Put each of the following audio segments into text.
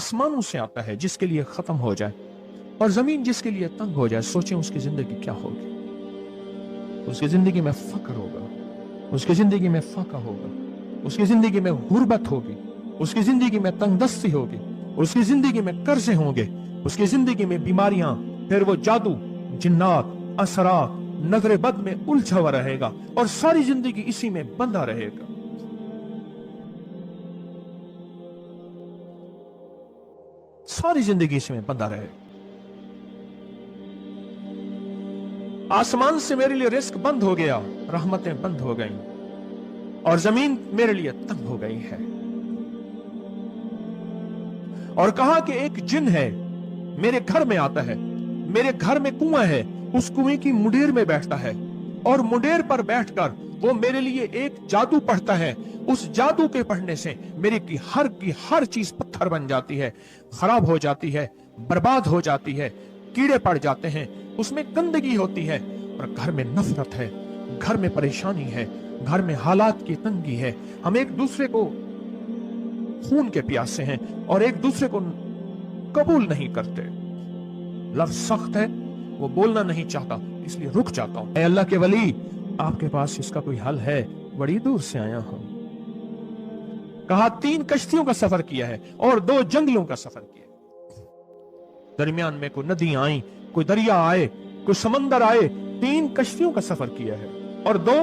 आसमानों से आता है जिसके लिए खत्म हो जाए, और जमीन जिसके लिए तंग हो जाए। सोचें उसकी जिंदगी क्या होगी। उसकी जिंदगी में फक्र होगा, उसकी जिंदगी में फाका होगा, उसकी जिंदगी में गुर्बत होगी, उसकी जिंदगी में तंगदस्ती होगी, उसकी जिंदगी में कर्जे होंगे, उसकी जिंदगी में बीमारियां, फिर वो जादू, जिन्नात, असरात, नजर बद में उलझा हुआ रहेगा और सारी जिंदगी इसी में बंधा रहेगा। सारी जिंदगी इसमें बंधा रहेगा। आसमान से मेरे लिए रिस्क बंद हो गया, रहमतें बंद हो गई, और जमीन मेरे लिए तंग हो गई है। और कहा कि एक जिन है मेरे घर में आता है, मेरे घर में कुआं है, उस कुएं की मुंडेर में बैठता है, और मुंडेर पर बैठकर वो मेरे लिए एक जादू पढ़ता है। उस जादू के पढ़ने से मेरे की हर चीज पत्थर बन जाती है, खराब हो जाती है, बर्बाद हो जाती है, कीड़े पड़ जाते हैं, उसमें गंदगी होती है, और घर में नफरत है, घर में परेशानी है, घर में हालात की तंगी है। हम एक दूसरे को खून के प्यासे हैं और एक दूसरे को कबूल नहीं करते। लफ्ज सख्त है, वो बोलना नहीं चाहता, इसलिए रुक जाता हूं। अल्लाह के वली, आपके पास इसका कोई हल है? बड़ी दूर से आया हूं। कहा 3 कश्तियों का सफर किया है और 2 जंगलों का सफर किया। दरमियान में कोई नदी आई, कोई दरिया आए, कोई समंदर आए। 3 कश्तियों का सफर किया है और 2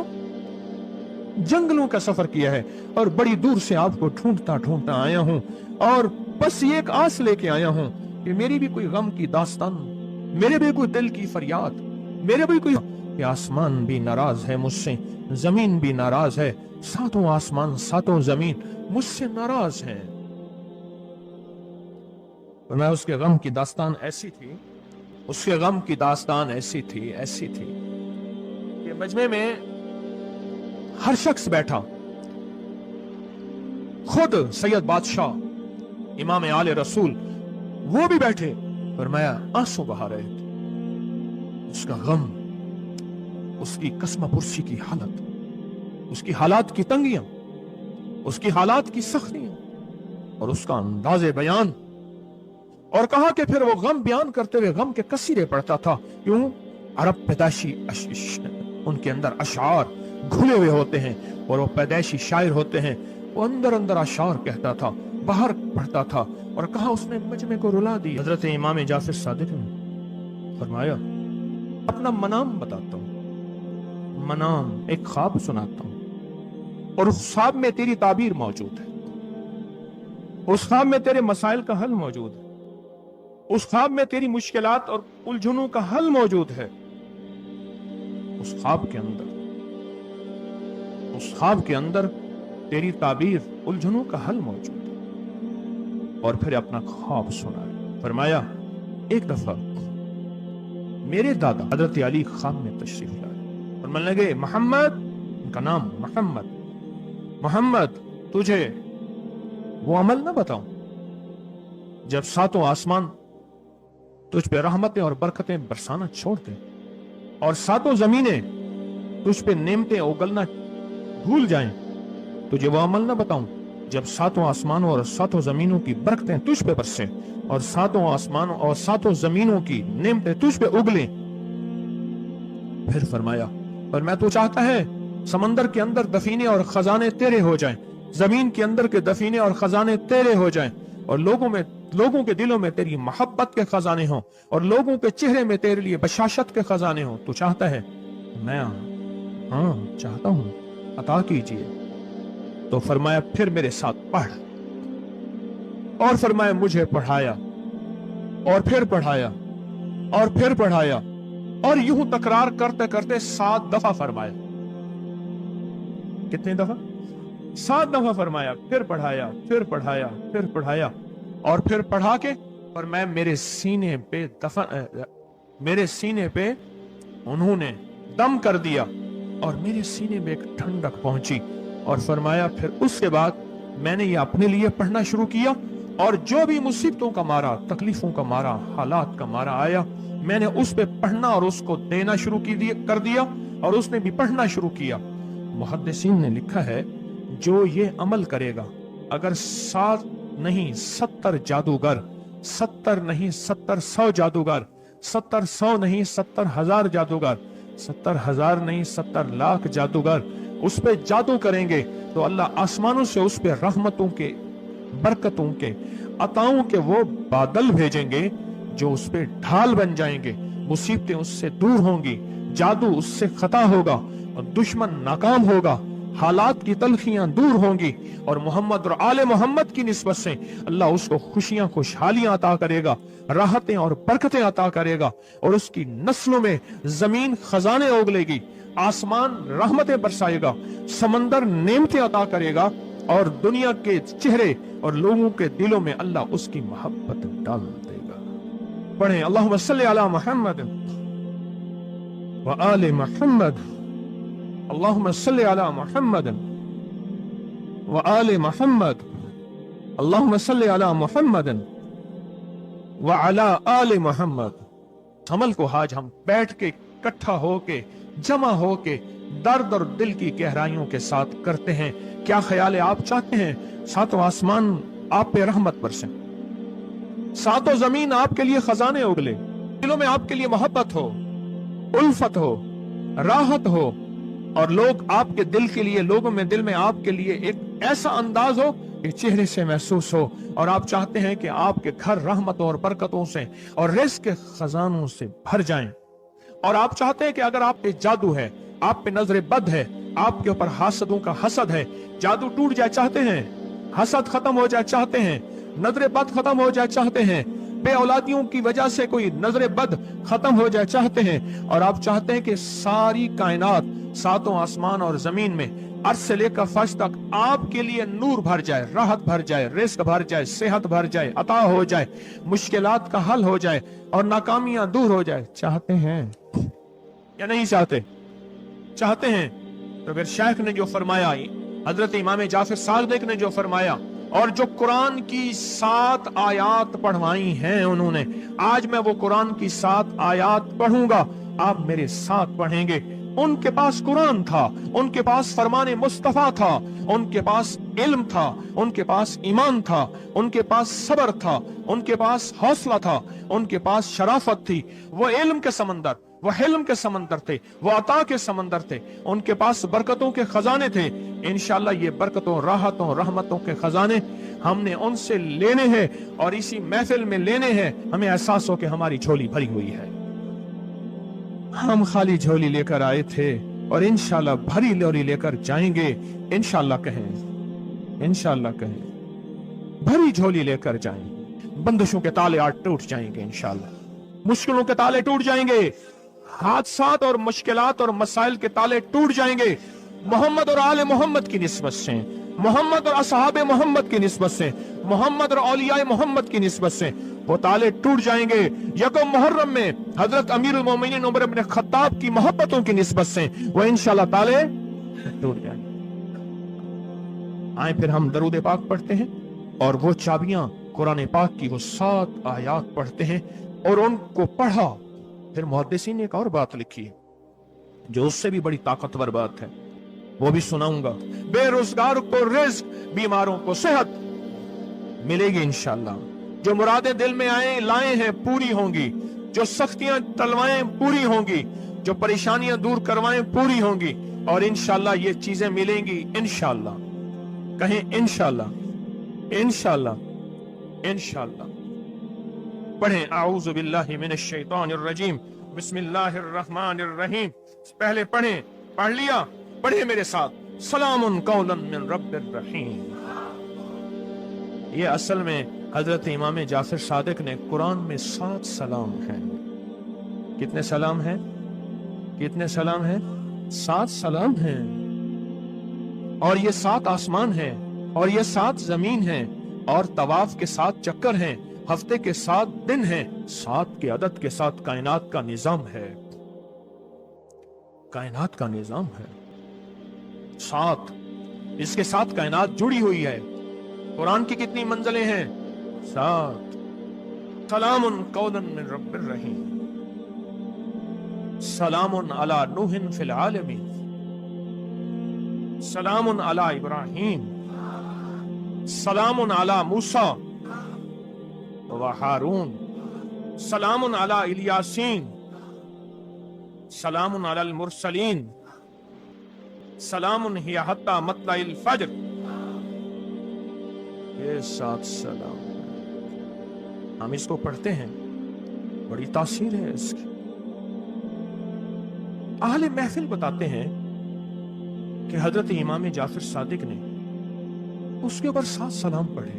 जंगलों का सफर किया है, और बड़ी दूर से आपको ढूंढता ढूंढता आया हूं, और बस ये एक आस लेके आया हूं कि मेरी भी कोई गम की दास्तान, मेरे भी कोई दिल की फरियाद, मेरे भी कोई, कि आसमान भी नाराज है मुझसे, जमीन भी नाराज है, सातों आसमान सातों जमीन मुझसे नाराज हैं। और मैं उसके गम की दास्तान ऐसी थी, उसके गम की दास्तान ऐसी थी कि मजमे में हर शख्स बैठा, खुद सैयद बादशाह इमाम आले रसूल वो भी बैठे, फरमाया आंसू बहा रहे थे। उसका गम, उसकी कसम पुरसी की हालत, उसकी हालात की तंगियां, उसकी हालात की सख्तियां, और उसका अंदाजे बयान। और कहा कि फिर वो गम बयान करते हुए गम के कसीरे पढ़ता था। क्यों? अरब पैदाशी उनके अंदर अशार घुले हुए होते हैं, और वो पैदाइशी शायर होते हैं। वो अंदर अंदर अशार कहता था, बाहर पढ़ता था। और कहा उसने मजमे को रुला दिया। हजरत इमाम जाफर सादिक ने फरमाया, अपना मनाम बताता हूं, मनाम एक ख्वाब सुनाता हूं, और उस ख्वाब में तेरी ताबीर मौजूद है, उस ख्वाब में तेरे मसाइल का हल मौजूद है, उस ख्वाब में तेरी मुश्किलात और उलझनों का हल मौजूद है। उस ख्वाब के अंदर तेरी ताबीर, उलझनों का हल मौजूद है। और फिर अपना ख्वाब सुनाया। फरमाया, एक दफा मेरे दादा हजरत अली ख्वाब में तशरीफ लाए और मिलने लगे, मोहम्मद, उनका नाम मोहम्मद, तुझे वो अमल ना बताऊं जब सातों आसमान तुझ पे रहमतें और बरकतें बरसाना छोड़ दे, और सातों जमीनें तुझ पे नेमतें उगलना भूल जाएं? तुझे वो अमल ना बताऊं जब सातों आसमानों और सातों जमीनों की बरकतें तुझ पे बरसें, और सातों आसमानों और सातों जमीनों की नेमतें तुझ पे उगलें? फिर फरमाया, और मैं तो चाहता है समंदर के अंदर दफीने और खजाने तेरे हो जाएं, जमीन के अंदर के दफीने और खजाने तेरे हो जाएं, और लोगों के दिलों में तेरी मोहब्बत के खजाने हों, और लोगों के चेहरे में तेरे लिए बशाशत के खजाने हों। तू चाहता है? मैं हाँ चाहता हूं, अता कीजिए। तो फरमाया, फिर मेरे साथ पढ़। और फरमाया, मुझे पढ़ाया, और फिर पढ़ाया, और फिर पढ़ाया, और यूं तकरार करते करते 7 दफा फरमाया। कितनी दफा? 7 दफा फरमाया। फिर पढ़ाया, फिर पढ़ाया, फिर पढ़ाया, और फिर पढ़ा के, और मैं मेरे सीने पे उन्होंने दम कर दिया, और मेरे सीने में एक ठंडक पहुंची। और फरमाया, फिर उसके बाद मैंने ये अपने लिए पढ़ना शुरू किया, और जो भी मुसीबतों का मारा, तकलीफों का मारा, हालात का मारा आया, मैंने उस पे पढ़ना और उसको देना शुरू कर दिया, और उसने भी पढ़ना शुरू किया। मुहद्दिसीन ने लिखा है, जो ये अमल करेगा, अगर नहीं 70 जादूगर, 70 नहीं 70 जादूगर, 70 नहीं 70,000 जादूगर, 70,000 नहीं 70 लाख जादूगर उस पे जादू करेंगे तो अल्लाह आसमानों से उस पे रहमतों के, बरकतों के, अताओं के वो बादल भेजेंगे जो उस पे ढाल बन जाएंगे। मुसीबतें उससे दूर होंगी, जादू उससे खता होगा और दुश्मन नाकाम होगा, हालात की तलखियां दूर होंगी और मोहम्मद और आले मोहम्मद की निस्बत से अल्लाह उसको खुशियां, खुशहालियां अता करेगा, राहतें और बरकतें अता करेगा और उसकी नस्लों में जमीन खजाने उगलेगी, आसमान रहमतें बरसाएगा, समंदर नेमतें अता करेगा और दुनिया के चेहरे और लोगों के दिलों में अल्लाह उसकी मोहब्बत डाल देगा। पढ़ें अल्लाहुम्मा सल्ली अला मुहम्मद व आले मुहम्मद, अल्लाहुम्मा सल्ली अला मुहम्मद व आले मुहम्मद, अल्लाहुम्मा सल्ली अला मुहम्मद व अला आले मुहम्मद। अमल को आज हम बैठ के इकट्ठा होके, जमा होके दर्द और दिल की गहराइयों के साथ करते हैं। क्या ख्याल है? आप चाहते हैं सातों आसमान आप पे रहमत बरसे, सातों जमीन आपके लिए खजाने उगले, दिलों में आपके लिए मोहब्बत हो, उल्फत हो, राहत हो और लोग आपके दिल के लिए, लोगों में दिल में आपके लिए एक ऐसा अंदाज हो कि चेहरे से महसूस हो और आप चाहते हैं कि आपके घर रहमतों और बरकतों से और रिज़्क़ के खजानों से भर जाएं और आप चाहते हैं कि अगर आप पे जादू है, आप पे नजर बद है, आपके ऊपर हासदों का हसद है, जादू टूट जाए चाहते हैं, हसद खत्म हो जाए चाहते हैं, नजर बद खत्म हो जाए चाहते हैं, बे औलादियों की वजह से कोई नजर बद खत्म हो जाए चाहते हैं और आप चाहते हैं कि सारी कायनात, सातों आसमान और जमीन में अर्श से लेकर फर्श तक आपके लिए नूर भर जाए, राहत भर जाए, रिज़्क़ भर जाए, सेहत भर जाए, अता हो जाए, मुश्किलात का हल हो जाए और नाकामियां दूर हो जाए, चाहते हैं या नहीं चाहते? चाहते हैं। तो फिर शेख ने जो फरमाया, हजरत इमाम जाफर सादिक ने जो फरमाया और जो कुरान की 7 आयात पढ़वाई हैं उन्होंने, आज मैं वो कुरान की 7 आयात पढ़ूंगा, आप मेरे साथ पढ़ेंगे। उनके पास कुरान था, उनके पास फरमाने मुस्तफा था, उनके पास इल्म था, उनके पास ईमान था, उनके पास सब्र था, उनके पास हौसला था, उनके पास शराफत थी। वो इल्म के समंदर, वो हिल्म के समंदर थे, वो अता के समंदर थे, उनके पास बरकतों के खजाने थे। इंशाअल्लाह ये बरकतों, राहतों, रहमतों के खजाने हमने उनसे लेने हैं और इसी महफिल में लेने हैं। हमें एहसास हो कि हमारी झोली भरी हुई है, हम खाली झोली लेकर आए थे और इंशाअल्लाह भरी झोली लेकर जाएंगे। इंशाअल्लाह कहें, इंशाअल्लाह कहें, भरी झोली लेकर जाएंगे। बंदिशों के ताले आज टूट जाएंगे इंशाअल्लाह, मुश्किलों के ताले टूट जाएंगे, हादसात और मुश्किलात और मसाइल के ताले टूट जाएंगे। मोहम्मद और आले मोहम्मद की निस्बत से, मोहम्मद और असहाबे मोहम्मद की निस्बत से, मोहम्मद और औलियाए मोहम्मद की निस्बत से वो ताले टूट जाएंगे। यकम मुहर्रम में हजरत अमीरुल मोमिनीन उमर इब्न खत्ताब की मोहब्बतों की निस्बत से वो इंशाअल्लाह ताले टूट जाएंगे। आए फिर हम दरूद पाक पढ़ते हैं और वो चाबियां कुरान पाक की वो 7 आयात पढ़ते हैं और उनको पढ़ा। फिर मुहद्दिसीन ने एक और बात लिखी है जो उससे भी बड़ी ताकतवर बात है, वो भी सुनाऊंगा। बेरोजगार को रिज़्क़, बीमारों को सेहत मिलेगी इंशाअल्लाह। जो मुरादें दिल में आए लाए हैं पूरी होंगी, जो सख्तियां टलवाएं पूरी होंगी, जो परेशानियां दूर करवाएं पूरी होंगी और इंशाअल्लाह ये चीजें मिलेंगी इंशाअल्लाह। कहें इंशाअल्लाह, इंशाअल्लाह, इंशाअल्लाह। पढ़ें आऊज़ु बिल्लाहि मिनश शैतानिर रजीम, बिस्मिल्लाहिर रहमानिर रहीम। पहले पढ़ें, पढ़ लिया, पढ़े मेरे साथ, सलामुन कौलन मिन रब्बिर रहीम। ये असल में हजरत इमाम जाफर सादिक ने कुरान में 7 सलाम हैं। कितने सलाम हैं? कितने सलाम हैं? 7 सलाम हैं। और ये 7 आसमान हैं और ये 7 जमीन हैं और तवाफ के 7 चक्कर हैं, हफ्ते के 7 दिन हैं, 7 के अदद के साथ कायनात का निजाम है, कायनात का निजाम है 7, इसके साथ कायनात जुड़ी हुई है। कुरान की कितनी मंजिलें हैं? 7। सलामुन कौलन मिन रब्बिर रहीम, सलामुन अला नूहिन फिल आलमीन, सलामुन अला इब्राहीम, सलामुन अला मूसा व हारून, सलामुन अला इलियासीन, सलामुन अलल मुरसलीन, सलामुन हिया हत्ता मतलाइल फज्र। ये 7 सलाम हम इसको पढ़ते हैं, बड़ी तासीर है इसकी। अहले महफिल बताते हैं कि हजरत इमाम जाफर सादिक ने उसके ऊपर 7 सलाम पढ़े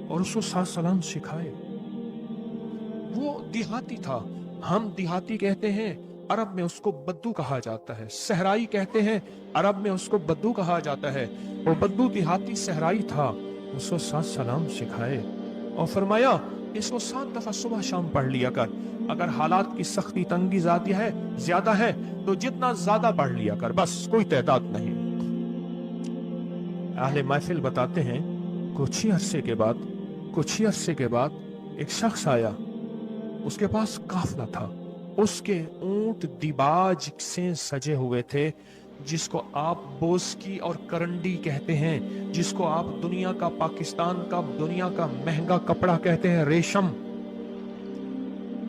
और उसको 7 सलाम सिखाए। वो देहाती था, हम देहाती कहते हैं, अरब में उसको बद्दू कहा जाता है। सहराई कहते हैं, अरब में उसको बद्दू कहा जाता है। वो बद्दू देहाती सहराई था, उसको 7 सलाम सिखाए और फरमाया इसको 7 दफा सुबह शाम पढ़ लिया कर। अगर हालात की सख्ती तंगी ज्यादा है तो जितना ज्यादा पढ़ लिया कर, बस कोई तादाद नहीं। अहले महफिल बताते हैं कुछ ही अरसे के बाद एक शख्स आया, उसके पास काफला था, उसके ऊंट दिबाज से सजे हुए थे, जिसको आप बोस्की और करंडी कहते हैं, जिसको आप दुनिया का, पाकिस्तान का दुनिया का महंगा कपड़ा कहते हैं, रेशम।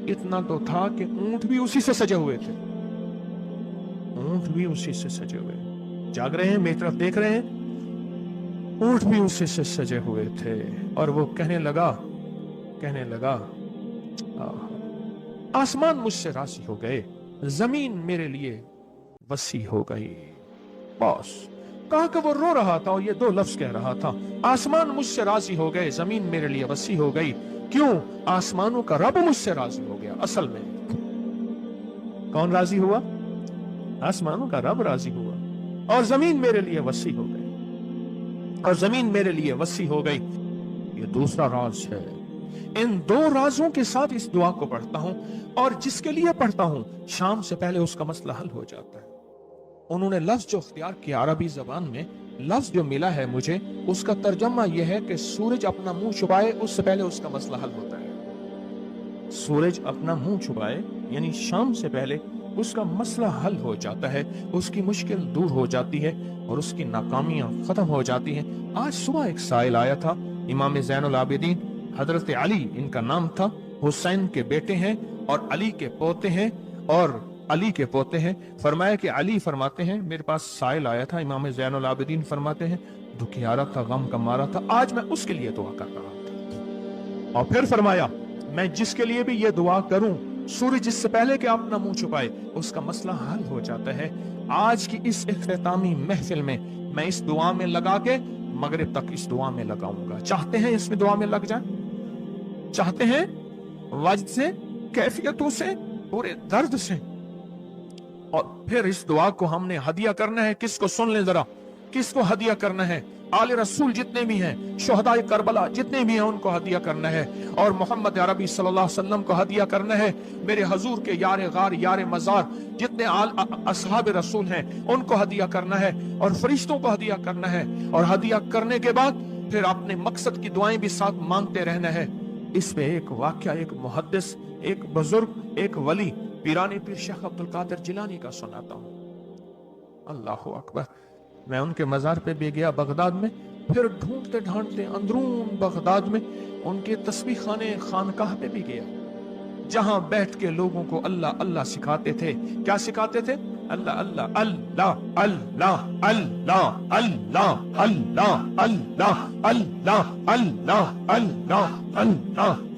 इतना तो था कि ऊंट भी उसी से सजे हुए थे, ऊंट भी उसी से सजे हुए। जाग रहे हैं, मेरी तरफ देख रहे हैं, ऊंट भी उसी से सजे हुए थे। और वो कहने लगा आसमान मुझसे राजी हो गए, जमीन मेरे लिए वसी हो गई। बस कहा कि वो रो रहा था और ये 2 लफ्ज कह रहा था, आसमान मुझसे राजी हो गए, जमीन मेरे लिए वसी हो गई। क्यों? आसमानों का रब मुझसे राजी हो गया। असल में कौन राजी हुआ? आसमानों का रब राजी हुआ और जमीन मेरे लिए वसी हो गई, और जमीन मेरे लिए वसी हो गई। ये दूसरा राज है। इन 2 राजों के साथ इस दुआ को पढ़ता हूं, और जिसके लिए पढ़ता हूं शाम से पहले उसका मसला हल हो जाता है। उन्होंने लफ्ज जो इख्तियार किया अरबी जबान में, लफ्ज जो मिला है मुझे, उसका तर्जमा यह है कि सूरज अपना मुंह छुपाए उससे पहले उसका मसला हल होता है। सूरज अपना मुंह छुपाए यानी शाम से पहले उसका मसला हल हो जाता है, उसकी मुश्किल दूर हो जाती है और उसकी नाकामियां खत्म हो जाती हैं। आज सुबह एक साइल आया था, इमाम ज़ैनुल आबिदीन हजरत अली इनका नाम था, हुसैन के बेटे हैं और अली के पोते हैं, फरमाया कि अली फरमाते हैं मेरे पास साइल आया था, इमाम ज़ैनुल आबिदीन फरमाते हैं दुखियारा था, गम का मारा था, आज मैं उसके लिए दुआ कर रहा था। और फिर फरमाया मैं जिसके लिए भी ये दुआ करूं, सूरज जिससे पहले कि अपना मुंह छुपाए उसका मसला हल हो जाता है। आज की इस इख्तितामी महफिल में मैं इस दुआ में लगा के मगरिब तक इस दुआ में लगाऊंगा। चाहते हैं इसमें दुआ में लग जाए? चाहते हैं वजद से, कैफियतों से, पूरे दर्द से? और फिर इस दुआ को हमने हदिया करना है। किसको? सुन ले जरा, किसको हदिया करना है? आले रसूल जितने भी हैं, शुहदाए करबला जितने भी हैं, उनको हदिया करना है। और मोहम्मद अरबी सल्लल्लाहु अलैहि वसल्लम को हदिया करना है। मेरे हजूर के यार गार, यार मजार जितने असहाब रसूल हैं, उनको हदिया करना है और फरिश्तों को हदिया करना है। और हदिया करने के बाद फिर अपने मकसद की दुआएं भी साथ मांगते रहना है। इस पे एक वाकया, एक मुहद्दिस, एक बुजुर्ग, एक वली, पीरानी पीर शेख अब्दुल कादिर जिलानी का सुनाता हूँ। अल्लाहु अकबर। मैं उनके मजार पे भी गया बगदाद में, फिर ढूंढते ढांढते अंदरून बगदाद में उनके तस्बीह खाने खानकाह पे भी गया, जहां बैठ के लोगों को अल्लाह अल्लाह सिखाते थे। क्या सिखाते थे? अल्लाह अल्लाह अल्लाह अल्लाह अल्लाह अल्लाह अल्लाह अल्लाह अल्लाह अल्लाह अल्लाह अल्लाह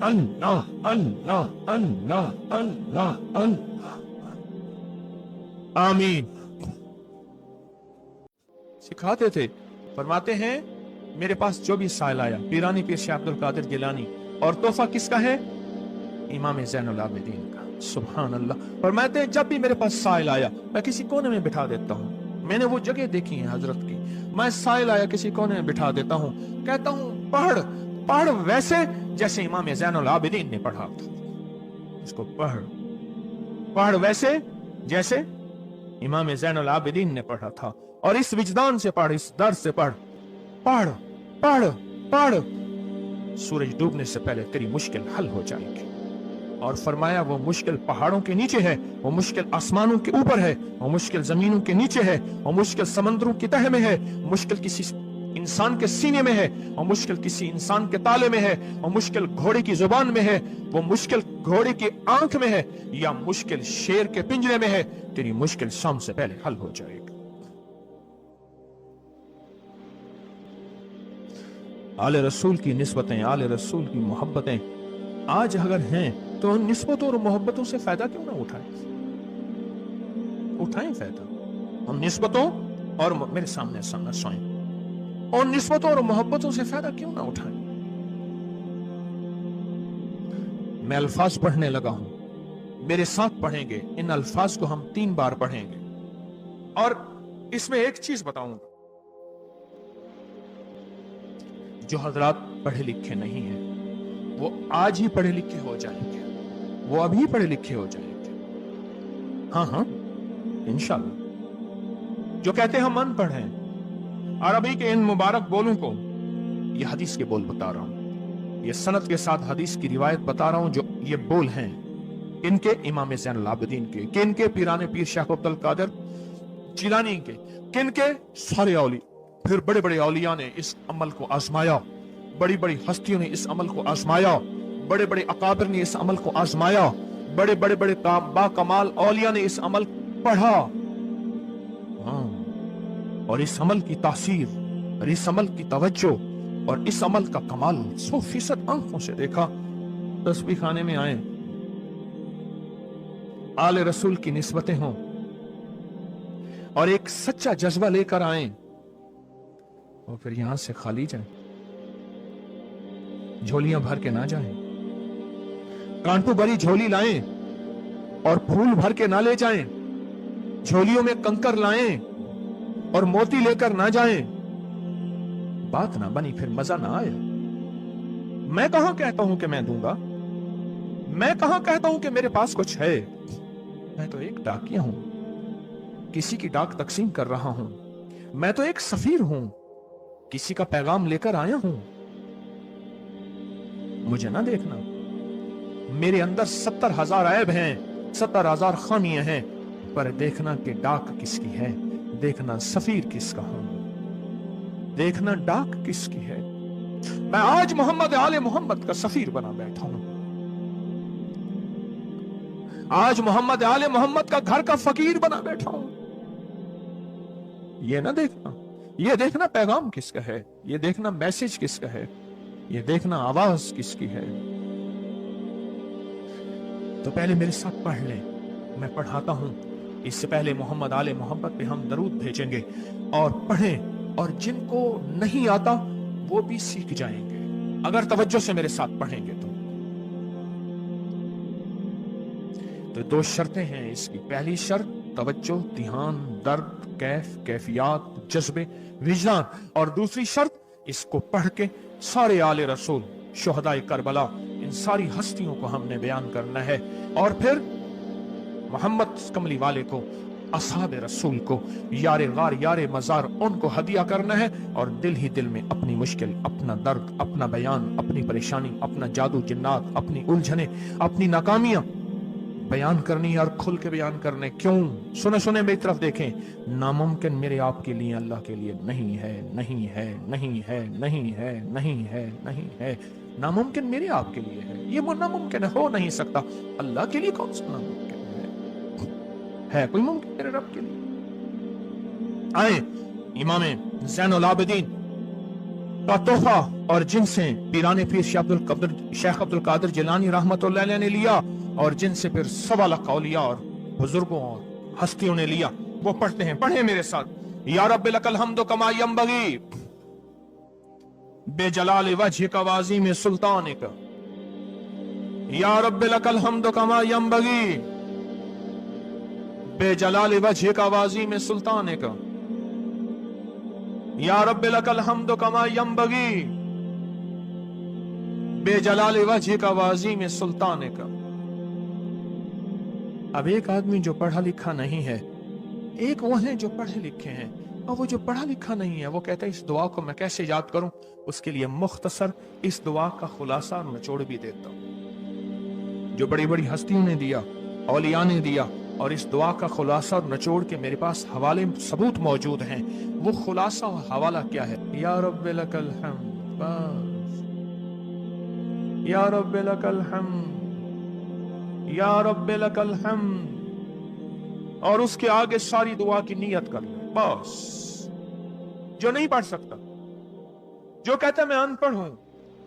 अल्लाह अल्लाह अल्लाह अल्लाह अल्लाह। आमीन। सिखाते थे। फरमाते हैं मेरे पास जो भी साइल आया, पीरानी पीर शेख अब्दुल कादिर जिलानी, और तोहफा किसका है? इमाम ज़ैनुल आबिदीन का। सुभान अल्लाह। फरमाते हैं जब भी मेरे पास साइल आया मैं किसी कोने में बिठा देता हूँ। मैंने वो जगह देखी है हजरत की, मैं साइल आया किसी कोने में बिठा देता हूँ, कहता हूँ पढ़ पढ़ वैसे जैसे इमाम ज़ैनुल आबिदीन ने पढ़ा था। इसको पढ़ वैसे जैसे इमाम ज़ैनुल आबिदीन ने पढ़ा था, और इस विजदान से पढ़, इस दर्द से पढ़ पढ़ पढ़ पढ़। सूरज डूबने से पहले तेरी मुश्किल हल हो जाएगी। और फरमाया वो मुश्किल पहाड़ों के नीचे है, वो मुश्किल आसमानों के ऊपर है, वो मुश्किल जमीनों के नीचे है, वो मुश्किल समंदरों की तह में है, मुश्किल किसी इंसान के सीने में है, और मुश्किल किसी इंसान के ताले में है, और मुश्किल घोड़े की जुबान में है, वो मुश्किल घोड़े की आंख में है, या मुश्किल शेर के पिंजरे में है, तेरी मुश्किल शाम से पहले हल हो जाएगी। आले रसूल की निस्बतें, आले रसूल की मोहब्बतें आज अगर हैं तो उन निस्बतों और मोहब्बतों से फायदा क्यों ना उठाएं फायदा। उन निस्बतों और मेरे सामने सोएं, और निस्बतों और मोहब्बतों से फायदा क्यों ना उठाएं। मैं अल्फाज पढ़ने लगा हूं, मेरे साथ पढ़ेंगे। इन अल्फाज को हम 3 बार पढ़ेंगे, और इसमें एक चीज बताऊंगा, जो हजरात पढ़े लिखे नहीं हैं वो आज ही पढ़े लिखे हो जाएंगे, वो अभी पढ़े लिखे हो जाएंगे। हाँ, इंशाअल्लाह। जो कहते हैं हम अनपढ़ हैं, अरबी के इन मुबारक बोलों को, ये हदीस के बोल बता रहा हूं, ये सनद के साथ हदीस की रिवायत बता रहा हूं। जो ये बोल हैं इनके इमाम ज़ैनुल आबिदीन के, किनके पीराने पीर शेख अब्दुल कादिर जिलानी के, किनके सारे औली, फिर बड़े बड़े औलिया ने इस अमल को आजमाया, बड़ी बड़ी हस्तियों ने इस अमल को आजमाया, बड़े बड़े अकाबिर ने इस अमल को आजमाया, बड़े बड़े बड़े बाकमाल औलिया ने इस अमल पढ़ा। और इस अमल की तासीर और इस अमल की तवज्जो और इस अमल का कमाल 100% आंखों से देखा। तस्बीह खाने में आए, आले रसूल की निस्बतें हों, और एक सच्चा जज्बा लेकर आए, और फिर यहां से खाली जाएं, झोलियां भर के ना जाएं, कांटों भरी झोली लाएं और फूल भर के ना ले जाएं, झोलियों में कंकर लाएं और मोती लेकर ना जाएं। बात ना बनी, फिर मजा ना आया। मैं कहां कहता हूं कि मैं दूंगा, मैं कहां कहता हूं कि मेरे पास कुछ है। मैं तो एक डाकिया हूं, किसी की डाक तकसीम कर रहा हूं। मैं तो एक सफीर हूं, किसी का पैगाम लेकर आया हूं। मुझे ना देखना, मेरे अंदर 70,000 ऐब हैं, 70,000 खामियां हैं, पर देखना कि डाक किसकी है, देखना सफीर किसका हूं, देखना डाक किसकी है। मैं आज मोहम्मद आले मोहम्मद का सफीर बना बैठा हूं। आज मोहम्मद आले मोहम्मद का घर का फकीर बना बैठा हूं। ये ना देखना, ये देखना पैगाम किसका है, ये देखना मैसेज किसका है, ये देखना आवाज किसकी है। तो पहले मेरे साथ पढ़ लें, मैं पढ़ाता हूं। इससे पहले मोहम्मद आले मोहम्मद पे हम दरूद भेजेंगे और पढ़ें, और जिनको नहीं आता वो भी सीख जाएंगे अगर तवज्जो से मेरे साथ पढ़ेंगे तो 2 शर्तें हैं इसकी। पहली शर्त तवज्जो, ध्यान, दर्द, कैफियत, जज्बे, विजदान, और दूसरी शर्त इसको पढ़ के सारे आले रसूल, शुहदाए करबला, इन सारी हस्तियों को हमने बयान करना है, और फिर मोहम्मद कमली वाले को, असहाब रसूल को, यारे गार यारे मजार, उनको हदिया करना है, और दिल ही दिल में अपनी मुश्किल, अपना दर्द, अपना बयान, अपनी परेशानी, अपना जादू जिन्नात, अपनी उलझने, अपनी नाकामियां बयान करनी और खुल के बयान करने। क्यों? सुने सुने मेरी तरफ देखें, नामुमकिन मेरे आपके लिए, अल्लाह के लिए नहीं है, नहीं है, नहीं है, नहीं है, नहीं है, नहीं है। नामुमकिन मेरे आपके लिए है, ये वो नामुमकिन हो नहीं सकता। अल्लाह के लिए कौन सा नामुमकिन है कोई मुमकिन मेरे रब के लिए। आए इमाम ज़ैनुल आबिदीन का तोहफा, और जिनसे पीराने पीर शेख अब्दुल कादिर जिलानी रहमतुल्लाह अलैह ने लिया, और जिनसे फिर 1.25 लाख औलिया और बुजुर्गों और हस्तियों ने लिया, वो पढ़ते हैं। पढ़े मेरे साथ। या रब्बि लकल हम्दु कमा यंबगी बेजलाल वजहिक व अज़ीम सुल्तानिक। या रब्बि लकल हम्दु कमा यंबगी बेजलाल वजहिक व अज़ीम सुल्तानिक। या रब्बि लकल हम्दु कमा यंबगी बेजलाल वजहिक व अज़ीम सुल्तानिक। अब एक आदमी जो पढ़ा लिखा नहीं है, एक वो है जो पढ़े लिखे हैं, और वो जो पढ़ा लिखा नहीं है वो कहता है इस दुआ को मैं कैसे याद करूं। उसके लिए मुख्तसर इस दुआ का खुलासा और निचोड़ भी देता हूं, जो बड़ी बड़ी हस्तियों ने दिया, औलिया ने दिया, اور اس दुआ का खुलासा और निचोड़ के मेरे पास हवाले सबूत मौजूद हैं। वो खुलासा और हवाला क्या है? या रब्बे लकल हम्द, बस या रब्बे लकल हम्द, या रब्बे लकल हम्द, और उसके आगे सारी दुआ की नियत कर ले बस। जो नहीं पढ़ सकता, जो कहता मैं अनपढ़ हूं,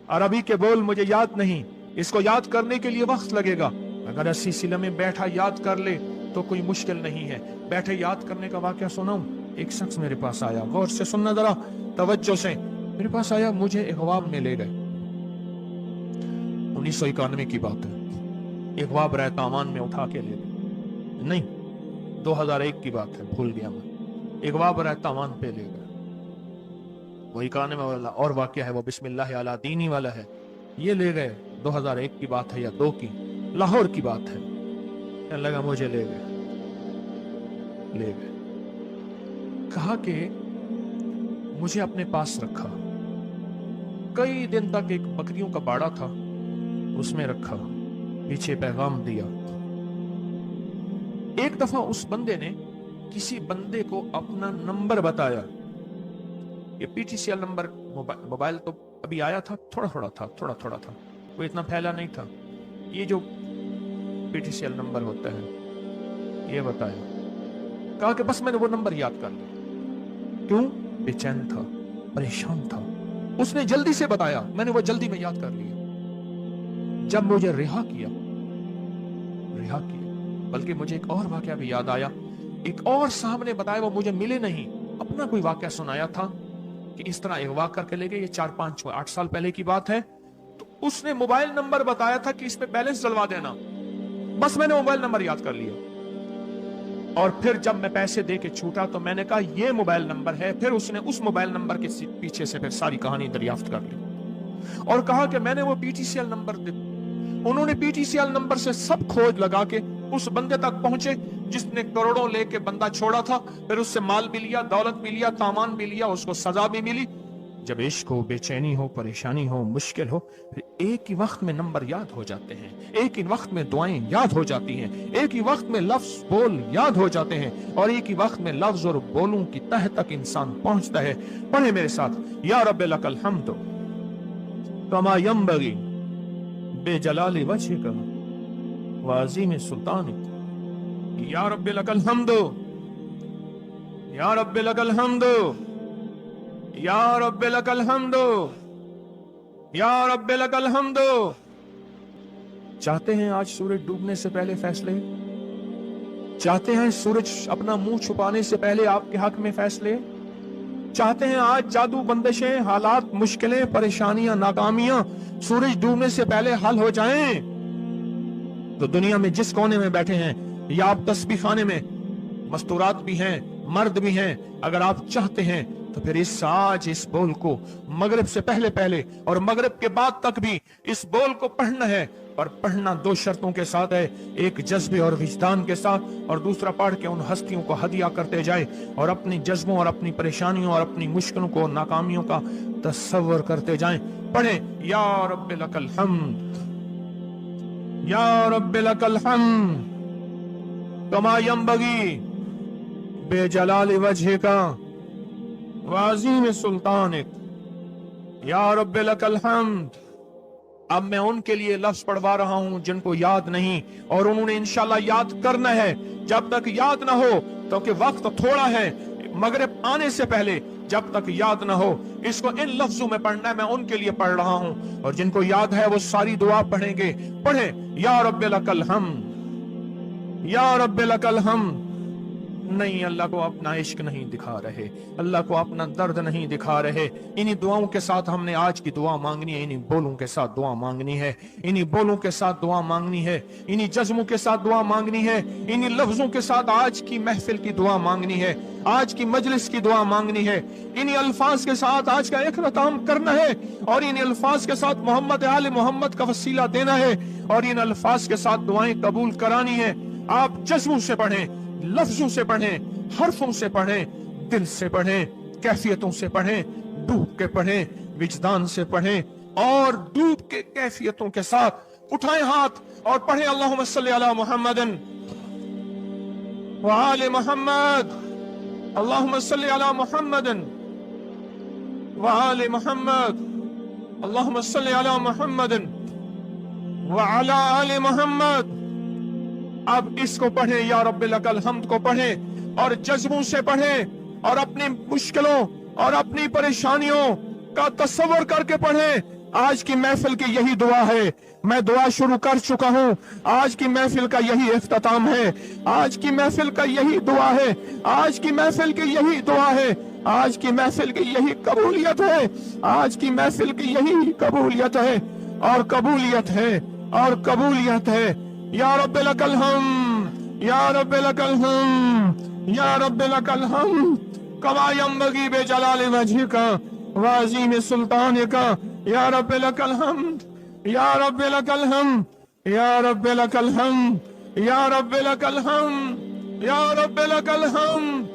अरबी के बोल मुझे याद नहीं, इसको याद करने के लिए वक्त लगेगा, अगर 80 सिले में बैठा याद कर ले तो कोई मुश्किल नहीं है। बैठे याद करने का वाकया सुनाऊं। एक शख्स मेरे पास आया, गौर से सुनना जरा, तवज्जो से। मेरे पास आया, मुझे इग़वाब में ले गए। 1991 की बात है। इग़वाब रहतामान में उठा के ले गए, नहीं 2001 की बात है, भूल गया मैं। इग़वाब रहतामान पे ले गए। वही 91 वाला और वाकया है, वो बिस्मिल्लाह अला दीनी वाला है। ये ले गए, 2001 की बात है या 2 की, लाहौर की बात है। लगा मुझे ले गए। कहा कि मुझे अपने पास रखा। कई दिन तक एक बकरियों का बाड़ा था, उसमें रखा, पीछे पैगाम दिया। एक दफा उस बंदे ने किसी बंदे को अपना नंबर बताया। ये पीटीसीएल नंबर, मोबाइल तो अभी आया था, थोड़ा थोड़ा था, वो इतना फैला नहीं था। ये जो पीटीसीएल नंबर होता है, ये बताया। कहा कि बस मैंने वो नंबर याद कर लिया। क्यों? बेचैन था, परेशान था। उसने जल्दी से बताया, मैंने वो जल्दी में याद कर लिया। जब मुझे रिहा किया, बल्कि मुझे एक और वाकया भी याद आया। एक और साहब ने बताया, वो मुझे मिले नहीं, अपना कोई वाकया सुनाया था कि इस तरह अगवा करके ले गए। ये 4-5-8 साल पहले की बात है। तो उसने मोबाइल नंबर बताया था कि इस पे बैलेंस डलवा देना। बस मैंने मोबाइल नंबर याद कर लिया, और फिर जब मैं पैसे दे के छूटा तो मैंने कहा ये मोबाइल नंबर है। फिर उसने उस मोबाइल नंबर के पीछे से फिर सारी कहानी दरियाफ्त कर ली और कहा कि मैंने वो पीटीसीएल नंबर दे। उन्होंने पीटीसीएल नंबर से सब खोज लगा के उस बंदे तक पहुंचे जिसने करोड़ों लेके बंदा छोड़ा था। फिर उससे माल भी लिया, दौलत भी लिया, सामान भी लिया, उसको सजा भी मिली। जब इश्क हो, बेचैनी हो, परेशानी हो, मुश्किल हो, फिर एक ही वक्त में नंबर याद हो जाते हैं, एक ही वक्त में दुआएं याद हो जाती हैं, एक ही वक्त में लफ्ज बोल याद हो जाते हैं, और एक ही वक्त में लफ्ज और बोलों की तह तक इंसान पहुंचता है। पढ़े मेरे साथ, या रब्बे लकल हम्द कमा यंबगी बेजलाली वजहिका व अज़ीम सुल्तानिक। या रब्बे लकल हम्द, या रब्बे लकल हम्द, या रब्बे लकल हम्द, या रब्बे लकल हम्द। चाहते हैं आज सूरज डूबने से पहले फैसले? चाहते हैं सूरज अपना मुंह छुपाने से पहले आपके हक में फैसले? चाहते हैं आज जादू, बंदिशें, हालात, मुश्किलें, परेशानियां, नाकामियां सूरज डूबने से पहले हल हो जाएं? तो दुनिया में जिस कोने में बैठे हैं, या आप तस्बीह खाने में, मस्तूरात भी हैं, मर्द भी हैं, अगर आप चाहते हैं तो फिर इस बोल को मगरिब से पहले और मगरिब के बाद तक भी इस बोल को पढ़ना है। पर पढ़ना 2 शर्तों के साथ है, एक जज्बे और विजदान के साथ, और दूसरा पढ़ के उन हस्तियों को हदिया करते जाए और अपनी जज्बों और अपनी परेशानियों और अपनी मुश्किलों को, नाकामियों का तस्वर करते जाएं। पढ़े, या रब्बे लकल हम्द, या रब्बे लकल हम्द कमा यंबगी बेजलाल वजहिका वाज़ीम सुल्तानिक। या रब्बे लकल हम्द। अब मैं उनके लिए लफ्ज पढ़वा रहा हूं जिनको याद नहीं, और उन्होंने इंशाल्लाह याद करना है। जब तक याद ना हो, तो कि वक्त थोड़ा है, मगरिब आने से पहले जब तक याद ना हो, इसको इन लफ्जों में पढ़ना है। मैं उनके लिए पढ़ रहा हूं, और जिनको याद है वो सारी दुआ पढ़ेंगे। पढ़े, या रब्बे लकल हम्द, या रब्बे लकल हम्द। नहीं, अल्लाह को अपना इश्क नहीं दिखा रहे, अल्लाह को अपना दर्द नहीं दिखा रहे। इन्हीं दुआओं के साथ हमने आज की दुआ मांगनी है, इन्हीं बोलों के साथ दुआ मांगनी है, इन्हीं बोलों के साथ दुआ मांगनी है, इन्हीं जज्बों के साथ दुआ मांगनी है, इन्हीं लफ्जों के साथ आज की महफिल की दुआ मांगनी है, आज की मजलिस की दुआ मांगनी है। इन्हीं अल्फाज के साथ आज का इख्तिताम करना है, और इन्हीं अल्फाज के साथ मोहम्मद आले मोहम्मद का वसीला देना है, और इन अल्फाज के साथ दुआएं कबूल करानी है। आप जज्बों से पढ़ें, लफ्जों से पढ़ें, हरफों से पढ़ें, दिल से पढ़ें, कैफियतों से पढ़ें, डूब के पढ़ें, विजदान से पढ़ें, और डूब के कैफियतों के साथ उठाएं हाथ और पढ़ें, अल्लाहुम्मा सल्ली अला मुहम्मदिन وآل محمد اللهم صل على محمد وآل محمد اللهم صل على محمد وعلى آل محمد. اب اس کو پڑھیں، یا رب لکل حمد کو پڑھیں اور جذبوں سے پڑھیں اور اپنی مشکلوں اور اپنی پریشانیوں کا تصور کر کے پڑھیں. آج کی محفل کی یہی دعا ہے. میں دعا شروع کر چکا ہوں. آج کی محفل کا یہی اختتام ہے. آج کی محفل کا یہی دعا ہے. آج کی محفل کی یہی دعا ہے. آج کی محفل کی یہی قبولیت ہے. آج کی محفل کی یہی قبولیت ہے اور قبولیت ہے اور قبولیت ہے. یا رب لک الحمد، یا رب لک الحمد، یا رب لک الحمد کما ینبغی بجلال وجہک وعظیم سلطانک. یا رب لک الحمد، یا رب لک الحمد، یا رب لک الحمد، یا رب لک الحمد، یا رب لک الحمد،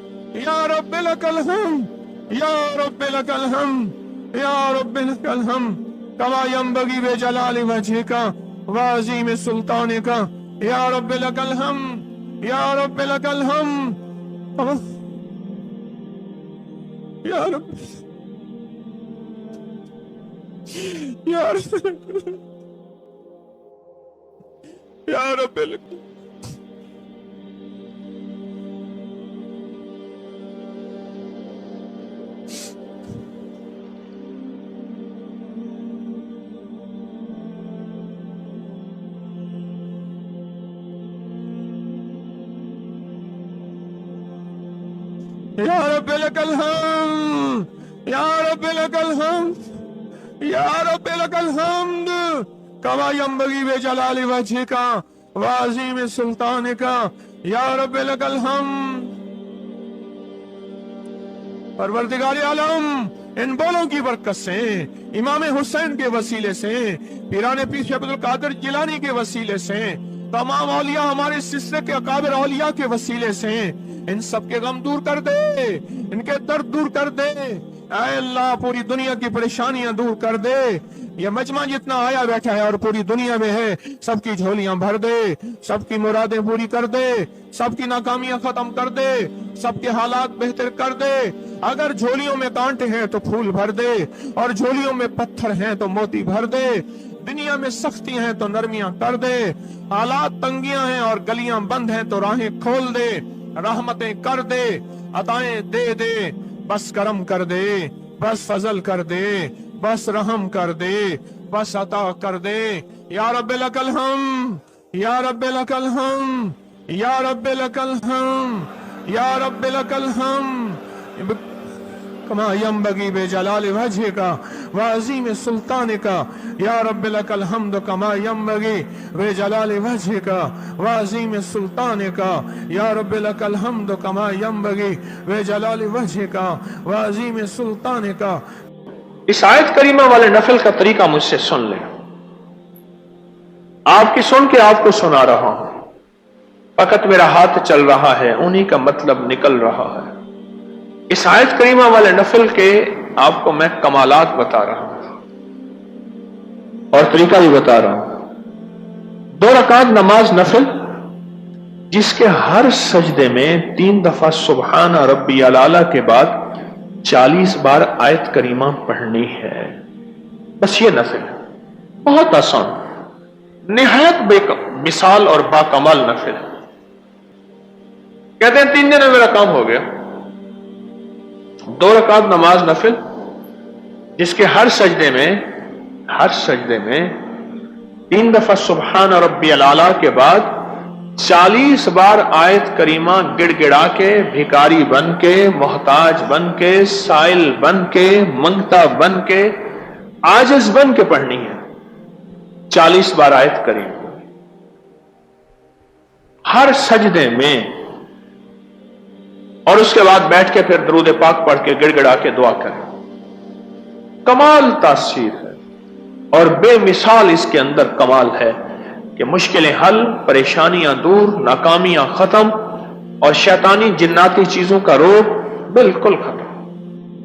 یا رب لک الحمد، یا رب لک الحمد، یا رب لک الحمد کما ینبغی بجلال وجہک وعظیم سلطانک. یا رب لک الحمد، یا رب لک الحمد، یا رب یا رب یا رب یا رب لک الحمد، یا رب لک الحمد، یا رب لک الحمد کما ینبغی بجلال وجہک وعظیم سلطانک. یا رب لک الحمد. پروردگار عالم ان بولوں کی برکت سے، امام حسین کے وسیلے سے، پیران پیر شیخ عبد القادر جیلانی کے وسیلے سے، تمام اولیاء ہمارے سلسلے کے اکابر اولیاء کے وسیلے سے ان سب کے غم دور کر دے، ان کے درد دور کر دے. اے اللہ پوری دنیا کی پریشانیاں دور کر دے. یہ مجمع جتنا آیا بیٹھا ہے اور پوری دنیا میں ہے، سب کی جھولیاں بھر دے، سب کی مرادیں پوری کر دے، سب کی ناکامیاں ختم کر دے، سب کے حالات بہتر کر دے. اگر جھولیوں میں کانٹے ہیں تو پھول بھر دے، اور جھولیوں میں پتھر ہیں تو موتی بھر دے. دنیا میں سختی ہیں تو نرمیاں کر دے، حالات تنگیاں ہیں اور گلیاں بند ہیں تو راہیں کھول دے، رحمتیں کر دے، عطائیں دے دے. بس کرم کر دے، بس فضل کر دے، بس رحم کر دے، بس عطا کر دے. یا رب لک الحمد، یا رب لک الحمد، یا رب لک الحمد، یا رب لک الحمد کما ینبغی بجلال وجہک وعظیم سلطانک. یا رب لک الحمد کما ینبغی بجلال وجہک وعظیم سلطانک. یا رب لک الحمد کما ینبغی بجلال وجہک وعظیم سلطانک. اس آیت کریمہ والے نفل کا طریقہ مجھ سے سن لیں. آپ کی سن کے آپ کو سنا رہا ہوں. فقط میرا ہاتھ چل رہا ہے، انہی کا مطلب نکل رہا ہے. اس آیت کریمہ والے نفل کے آپ کو میں کمالات بتا رہا ہوں اور طریقہ بھی بتا رہا ہوں. 2 رکعت نماز نفل جس کے ہر سجدے میں 3 دفعہ سبحان ربی الاعلی کے بعد 40 بار آیت کریمہ پڑھنی ہے. بس یہ نفل ہے، بہت آسان، نہایت بے مثال اور با کمال نفل ہے. کہتے ہیں 3 دن میں میرا کام ہو گیا. 2 رکعت نماز نفل جس کے ہر سجدے میں 3 دفعہ سبحان ربی الاعلی کے بعد 40 بار آیت کریمہ گڑ گڑا کے، بھکاری بن کے، محتاج بن کے، سائل بن کے، منگتا بن کے، عاجز بن کے پڑھنی ہے. 40 بار آیت کریمہ ہر سجدے میں، اور اس کے بعد بیٹھ کے پھر درود پاک پڑھ کے گڑ گڑا کے دعا کریں. کمال تاثیر ہے اور بے مثال اس کے اندر کمال ہے کہ مشکلیں حل، پریشانیاں دور، ناکامیاں ختم اور شیطانی جناتی چیزوں کا روگ بالکل ختم.